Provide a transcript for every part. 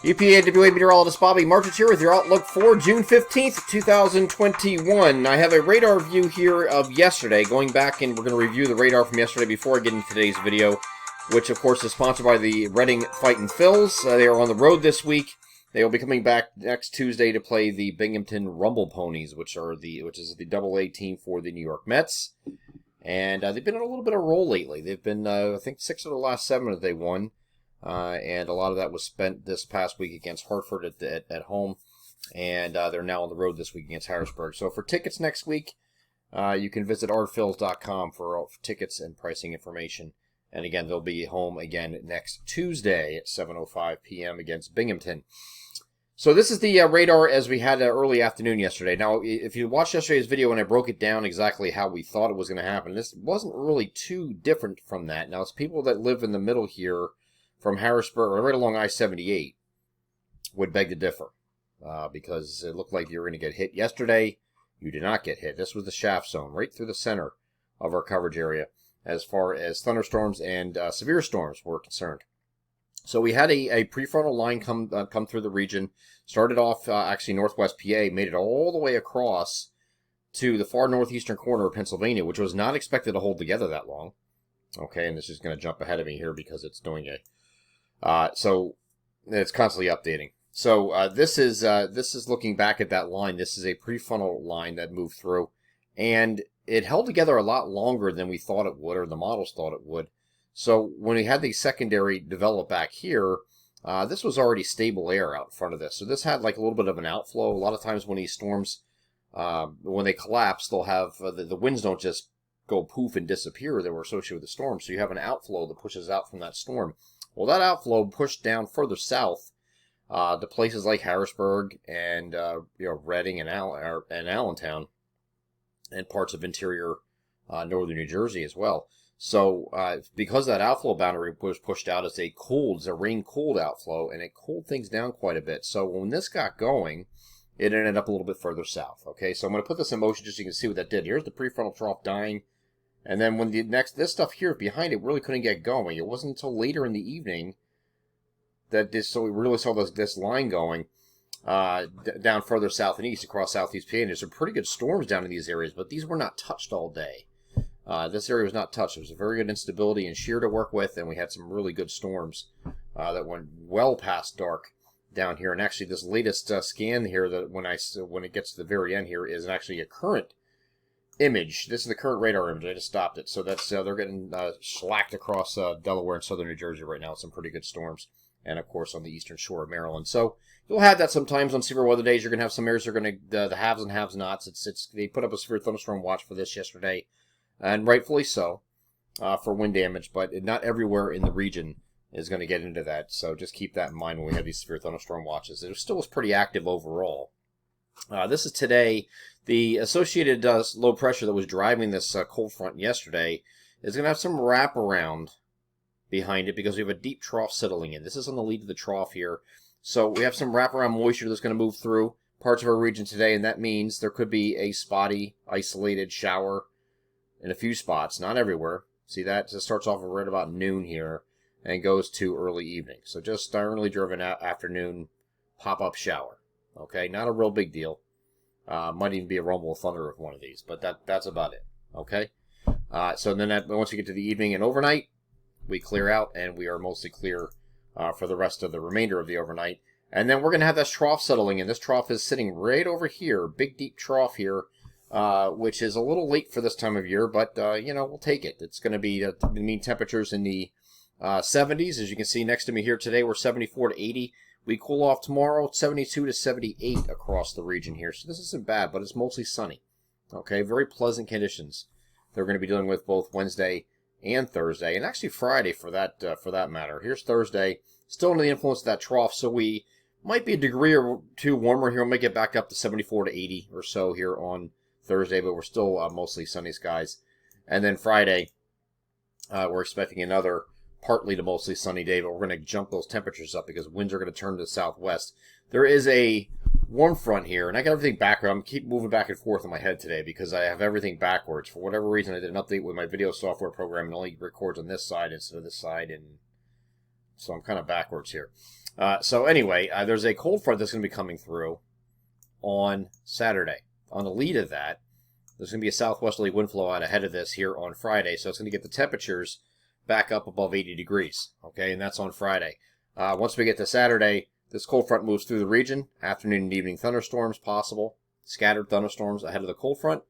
EPAWA meteorologist Bobby Martins here with your outlook for June 15th, 2021. I have a radar view here of yesterday, going back and we're going to review the radar from yesterday before I get into today's video, which of course is sponsored by the Reading Fightin' Phils. They are on the road this week. They will be coming back next Tuesday to play the Binghamton Rumble Ponies, which is the Double-A team for the New York Mets. And they've been on a little bit of a roll lately. They've been, I think, 6 of the last 7 that they won. And a lot of that was spent this past week against Hartford at home. And they're now on the road this week against Harrisburg. So for tickets next week, you can visit rphils.com for tickets and pricing information. And again, they'll be home again next Tuesday at 7:05 p.m. against Binghamton. So this is the radar as we had early afternoon yesterday. Now, if you watched yesterday's video and I broke it down exactly how we thought it was going to happen, this wasn't really too different from that. Now, it's people that live in the middle here from Harrisburg, or right along I-78, would beg to differ. Because it looked like you were going to get hit yesterday. You did not get hit. This was the shaft zone, right through the center of our coverage area, as far as thunderstorms and severe storms were concerned. So we had a prefrontal line come through the region. Started off actually northwest PA, made it all the way across to the far northeastern corner of Pennsylvania, which was not expected to hold together that long. Okay, and this is going to jump ahead of me here because it's doing so it's constantly updating. So this is looking back at that line. This is a prefrontal line that moved through, and it held together a lot longer than we thought it would, or the models thought it would. So when we had the secondary develop back here, this was already stable air out in front of this. So this had like a little bit of an outflow. A lot of times when these storms, when they collapse, they'll have the winds don't just go poof and disappear that were associated with the storm. So you have an outflow that pushes out from that storm. Well, that outflow pushed down further south to places like Harrisburg and Reading and Allentown and parts of interior northern New Jersey as well. So because that outflow boundary was pushed out, it's a rain-cooled outflow, and it cooled things down quite a bit. So when this got going, it ended up a little bit further south. Okay, so I'm going to put this in motion just so you can see what that did. Here's the prefrontal trough dying, and then when this stuff here behind it really couldn't get going. It wasn't until later in the evening that we really saw this line going down further south and east across southeast PA. And there's some pretty good storms down in these areas, but these were not touched all day. This area was not touched. There was a very good instability and shear to work with, and we had some really good storms that went well past dark down here. And actually, this latest scan here, that when it gets to the very end here, is actually a current image. This is the current radar image. I just stopped it. So that's they're getting slacked across Delaware and southern New Jersey right now with some pretty good storms, and of course on the eastern shore of Maryland. So you'll have that sometimes on severe weather days. You're gonna have some areas that are gonna the haves and have-nots. They put up a severe thunderstorm watch for this yesterday. And rightfully so, for wind damage, but not everywhere in the region is going to get into that. So just keep that in mind when we have these severe thunderstorm watches. It still was pretty active overall. This is today. The associated low pressure that was driving this cold front yesterday is going to have some wraparound behind it because we have a deep trough settling in. This is on the lead of the trough here. So we have some wraparound moisture that's going to move through parts of our region today, and that means there could be a spotty, isolated shower in a few spots, not everywhere. See that? It starts off right about noon here and goes to early evening. So just early driven afternoon pop-up shower. Okay, not a real big deal. Might even be a rumble of thunder with one of these, but that's about it. Okay? So then once we get to the evening and overnight, we clear out, and we are mostly clear for the rest of the remainder of the overnight. And then we're going to have this trough settling in. This trough is sitting right over here, big deep trough here, which is a little late for this time of year, but, we'll take it. It's going to be mean temperatures in the 70s. As you can see next to me here today, we're 74 to 80. We cool off tomorrow, 72 to 78 across the region here. So this isn't bad, but it's mostly sunny. Okay, very pleasant conditions they're going to be dealing with both Wednesday and Thursday, and actually Friday for that matter. Here's Thursday, still under the influence of that trough, so we might be a degree or two warmer here. We might get back up to 74 to 80 or so here on Thursday, but we're still mostly sunny skies. And then Friday, we're expecting another partly to mostly sunny day, but we're going to jump those temperatures up because winds are going to turn to the southwest. There is a warm front here, and I got everything backward. I'm keep moving back and forth in my head today because I have everything backwards. For whatever reason, I did an update with my video software program and only records on this side instead of this side, and so I'm kind of backwards here. So anyway, there's a cold front that's going to be coming through on Saturday. On the lead of that, there's going to be a southwesterly wind flow out ahead of this here on Friday, so it's going to get the temperatures back up above 80 degrees, okay, and that's on Friday. Once we get to Saturday, this cold front moves through the region. Afternoon and evening thunderstorms possible, scattered thunderstorms ahead of the cold front.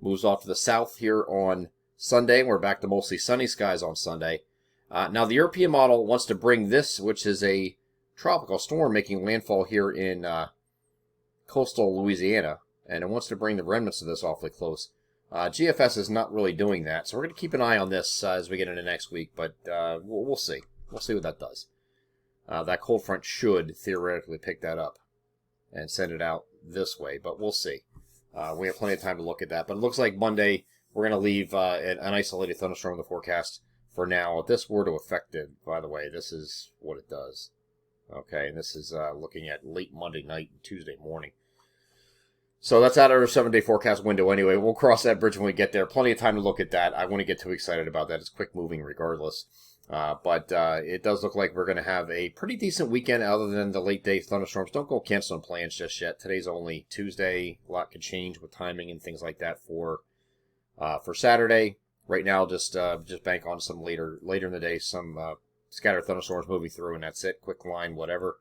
Moves off to the south here on Sunday. We're back to mostly sunny skies on Sunday. Now, the European model wants to bring this, which is a tropical storm making landfall here in coastal Louisiana, and it wants to bring the remnants of this awfully close. GFS is not really doing that, so we're going to keep an eye on this as we get into next week, but we'll see. We'll see what that does. That cold front should theoretically pick that up and send it out this way, but we'll see. We have plenty of time to look at that, but it looks like Monday we're going to leave an isolated thunderstorm in the forecast for now. If this were to affect it, by the way, this is what it does. Okay, and this is looking at late Monday night and Tuesday morning. So that's out of our 7-day forecast window anyway. We'll cross that bridge when we get there. Plenty of time to look at that. I wouldn't get too excited about that. It's quick moving regardless. But it does look like we're going to have a pretty decent weekend other than the late day thunderstorms. Don't go canceling plans just yet. Today's only Tuesday. A lot could change with timing and things like that for Saturday. Right now, just bank on some later in the day, some scattered thunderstorms moving through, and that's it. Quick line, whatever.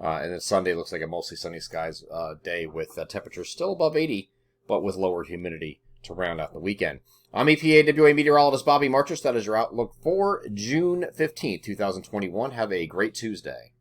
And then Sunday looks like a mostly sunny skies day with temperatures still above 80, but with lower humidity to round out the weekend. I'm EPAWA meteorologist Bobby Marchus. That is your outlook for June 15th, 2021. Have a great Tuesday.